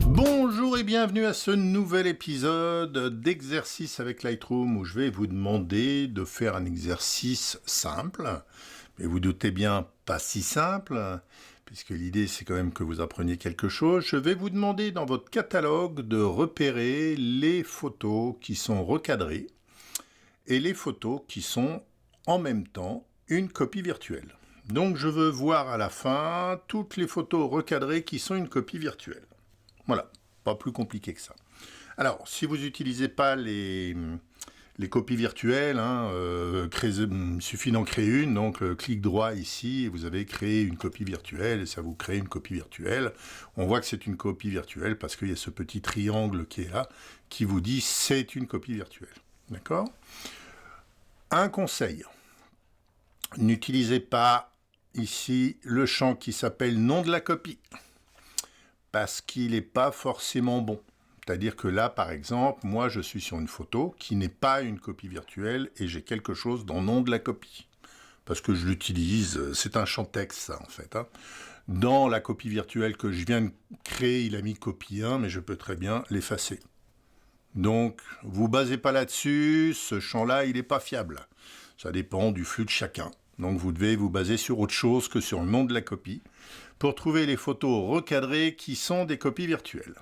Bonjour et bienvenue à ce nouvel épisode d'exercice avec Lightroom où je vais vous demander de faire un exercice simple, mais vous doutez bien pas si simple, puisque l'idée c'est quand même que vous appreniez quelque chose. Je vais vous demander dans votre catalogue de repérer les photos qui sont recadrées et les photos qui sont en même temps une copie virtuelle. Donc je veux voir à la fin toutes les photos recadrées qui sont une copie virtuelle. Voilà, pas plus compliqué que ça. Alors, si vous n'utilisez pas les copies virtuelles, il suffit d'en créer une, donc clic droit ici, et vous avez créé une copie virtuelle, et ça vous crée une copie virtuelle. On voit que c'est une copie virtuelle parce qu'il y a ce petit triangle qui est là, qui vous dit c'est une copie virtuelle. D'accord ? Un conseil, n'utilisez pas ici le champ qui s'appelle nom de la copie, parce qu'il n'est pas forcément bon. C'est-à-dire que là, par exemple, moi, je suis sur une photo qui n'est pas une copie virtuelle et j'ai quelque chose dans nom de la copie. Parce que je l'utilise, c'est un champ texte, ça, en fait. Dans la copie virtuelle que je viens de créer, il a mis copie 1, mais je peux très bien l'effacer. Donc, vous basez pas là-dessus, ce champ-là, il n'est pas fiable. Ça dépend du flux de chacun. Donc, vous devez vous baser sur autre chose que sur le nom de la copie pour trouver les photos recadrées qui sont des copies virtuelles.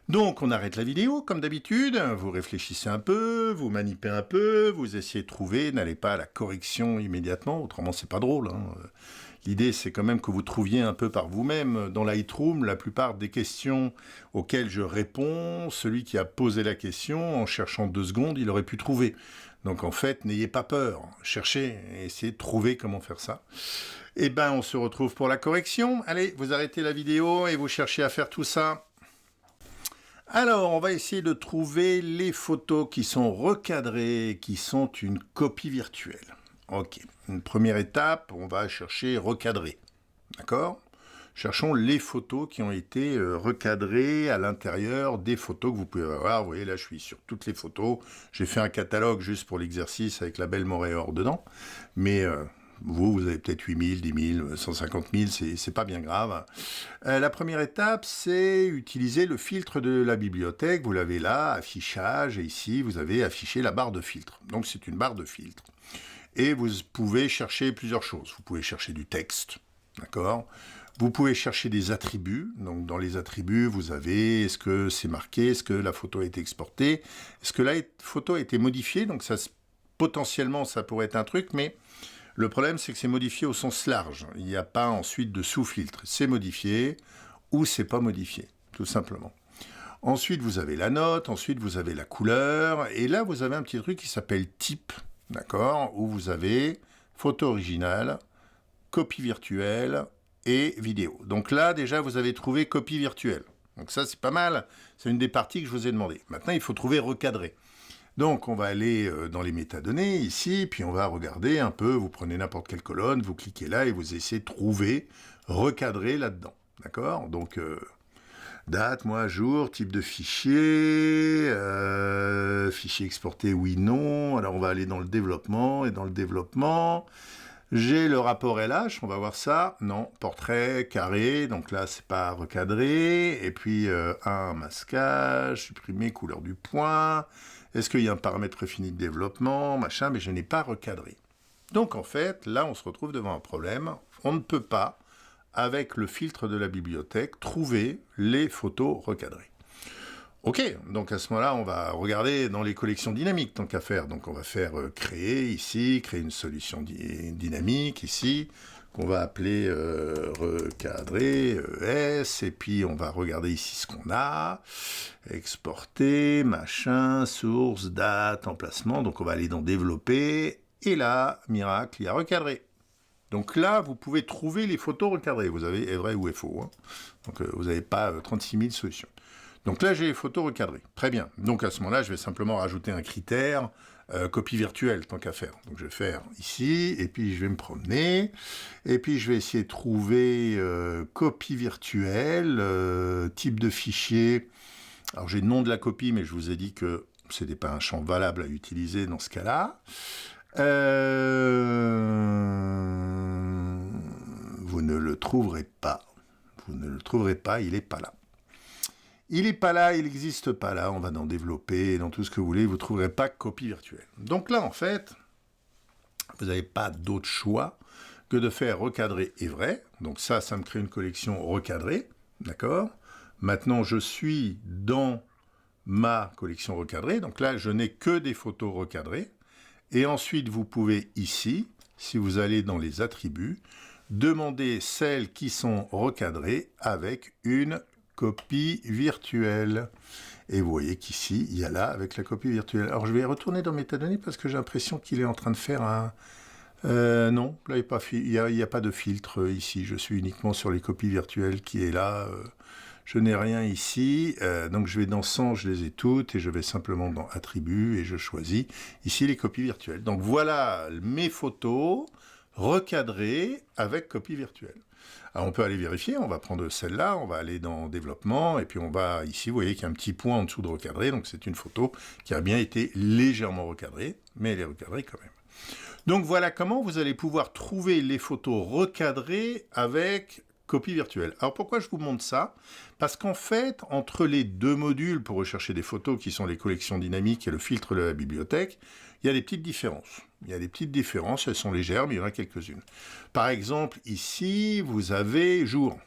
Donc, on arrête la vidéo, comme d'habitude, vous réfléchissez un peu, vous manipez un peu, vous essayez de trouver, n'allez pas à la correction immédiatement, autrement c'est pas drôle. L'idée, c'est quand même que vous trouviez un peu par vous-même. Dans Lightroom, la plupart des questions auxquelles je réponds, celui qui a posé la question, en cherchant 2 secondes, il aurait pu trouver. Donc en fait, n'ayez pas peur, cherchez, essayez de trouver comment faire ça. Eh ben, on se retrouve pour la correction. Allez, vous arrêtez la vidéo et vous cherchez à faire tout ça. Alors, on va essayer de trouver les photos qui sont recadrées, qui sont une copie virtuelle. Ok, une première étape, on va chercher recadrer. D'accord ? Cherchons les photos qui ont été recadrées à l'intérieur des photos que vous pouvez avoir. Vous voyez, là, je suis sur toutes les photos. J'ai fait un catalogue juste pour l'exercice avec la belle Moréor dedans. Mais vous avez peut-être 8000, 10 000, 150 000, c'est pas bien grave. La première étape, c'est utiliser le filtre de la bibliothèque. Vous l'avez là, affichage, et ici, vous avez affiché la barre de filtre. Donc, c'est une barre de filtre. Et vous pouvez chercher plusieurs choses. Vous pouvez chercher du texte, d'accord ? Vous pouvez chercher des attributs. Donc, dans les attributs, vous avez, est-ce que c'est marqué, est-ce que la photo a été exportée, est-ce que la photo a été modifiée. Donc, ça, potentiellement, ça pourrait être un truc, mais le problème, c'est que c'est modifié au sens large. Il n'y a pas ensuite de sous-filtre. C'est modifié ou c'est pas modifié, tout simplement. Ensuite, vous avez la note, ensuite, vous avez la couleur, et là, vous avez un petit truc qui s'appelle type, d'accord, où vous avez photo originale, copie virtuelle et vidéo. Donc là, déjà, vous avez trouvé copie virtuelle. Donc ça, c'est pas mal. C'est une des parties que je vous ai demandé. Maintenant, il faut trouver recadré. Donc, on va aller dans les métadonnées, ici, puis on va regarder un peu, vous prenez n'importe quelle colonne, vous cliquez là et vous essayez de trouver recadré là-dedans. D'accord ? Donc, date, mois, jour, type de fichier, fichier exporté, oui, non. Alors, on va aller dans le développement, et dans le développement, j'ai le rapport LH, on va voir ça. Non, portrait, carré, donc là, c'est pas recadré. Et puis, un masquage, supprimer, couleur du point. Est-ce qu'il y a un paramètre préfini de développement, machin, mais je n'ai pas recadré. Donc, en fait, là, on se retrouve devant un problème. On ne peut pas, avec le filtre de la bibliothèque, trouver les photos recadrées. Ok, donc à ce moment-là, on va regarder dans les collections dynamiques, tant qu'à faire. Donc on va faire créer ici, créer une solution dynamique ici, qu'on va appeler recadrer, ES, et puis on va regarder ici ce qu'on a, exporter, machin, source, date, emplacement, donc on va aller dans développer, et là, miracle, il y a recadré. Donc là, vous pouvez trouver les photos recadrées, vous avez est vrai ou est faux, donc vous n'avez pas 36 000 solutions. Donc là, j'ai les photos recadrées. Très bien. Donc à ce moment-là, je vais simplement rajouter un critère copie virtuelle, tant qu'à faire. Donc je vais faire ici, et puis je vais me promener, et puis je vais essayer de trouver copie virtuelle, type de fichier. Alors j'ai le nom de la copie, mais je vous ai dit que ce n'était pas un champ valable à utiliser dans ce cas-là. vous ne le trouverez pas. Vous ne le trouverez pas, il n'est pas là. Il n'est pas là, il n'existe pas là, on va dans développer, dans tout ce que vous voulez, vous ne trouverez pas copie virtuelle. Donc là, en fait, vous n'avez pas d'autre choix que de faire recadrer et vrai. Donc ça me crée une collection recadrée, d'accord? Maintenant, je suis dans ma collection recadrée, donc là, je n'ai que des photos recadrées. Et ensuite, vous pouvez ici, si vous allez dans les attributs, demander celles qui sont recadrées avec une copie virtuelle. Et vous voyez qu'ici, il y a là avec la copie virtuelle. Alors, je vais retourner dans métadonnées parce que j'ai l'impression qu'il est en train de faire un... non, là, il n'y a pas de filtre ici. Je suis uniquement sur les copies virtuelles qui est là. Je n'ai rien ici. Donc, je vais dans 100, je les ai toutes. Et je vais simplement dans Attributs et je choisis ici les copies virtuelles. Donc, voilà mes photos recadrées avec copie virtuelle. Alors, on peut aller vérifier, on va prendre celle-là, on va aller dans Développement, et puis on va ici, vous voyez qu'il y a un petit point en dessous de recadré, donc c'est une photo qui a bien été légèrement recadrée, mais elle est recadrée quand même. Donc voilà comment vous allez pouvoir trouver les photos recadrées avec copie virtuelle. Alors pourquoi je vous montre ça? Parce qu'en fait, entre les deux modules pour rechercher des photos qui sont les collections dynamiques et le filtre de la bibliothèque, il y a des petites différences. Il y a des petites différences, elles sont légères, mais il y en a quelques-unes. Par exemple, ici, vous avez jour.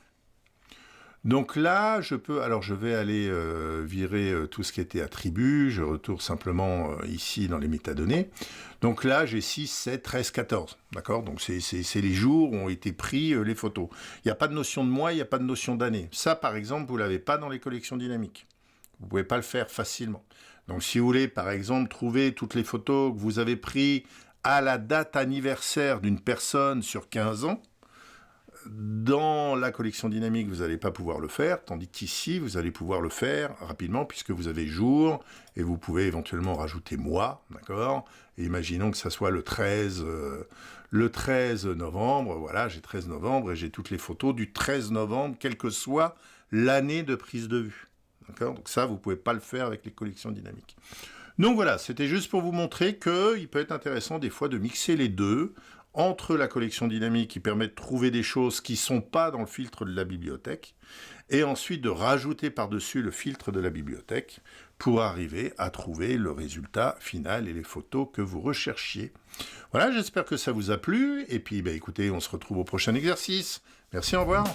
Donc là, je vais aller virer tout ce qui était attribut, je retourne simplement ici dans les métadonnées. Donc là, j'ai 6, 7, 13, 14, d'accord? Donc c'est les jours où ont été pris les photos. Il n'y a pas de notion de mois, il n'y a pas de notion d'année. Ça, par exemple, vous ne l'avez pas dans les collections dynamiques. Vous ne pouvez pas le faire facilement. Donc si vous voulez, par exemple, trouver toutes les photos que vous avez prises à la date anniversaire d'une personne sur 15 ans, dans la collection dynamique, vous n'allez pas pouvoir le faire, tandis qu'ici, vous allez pouvoir le faire rapidement, puisque vous avez jour, et vous pouvez éventuellement rajouter mois, d'accord? Et imaginons que ça soit le 13 novembre, voilà, j'ai 13 novembre, et j'ai toutes les photos du 13 novembre, quelle que soit l'année de prise de vue, d'accord? Donc ça, vous ne pouvez pas le faire avec les collections dynamiques. Donc voilà, c'était juste pour vous montrer qu'il peut être intéressant des fois de mixer les deux, entre la collection dynamique qui permet de trouver des choses qui ne sont pas dans le filtre de la bibliothèque, et ensuite de rajouter par-dessus le filtre de la bibliothèque pour arriver à trouver le résultat final et les photos que vous recherchiez. Voilà, j'espère que ça vous a plu, et puis écoutez, on se retrouve au prochain exercice. Merci, au revoir.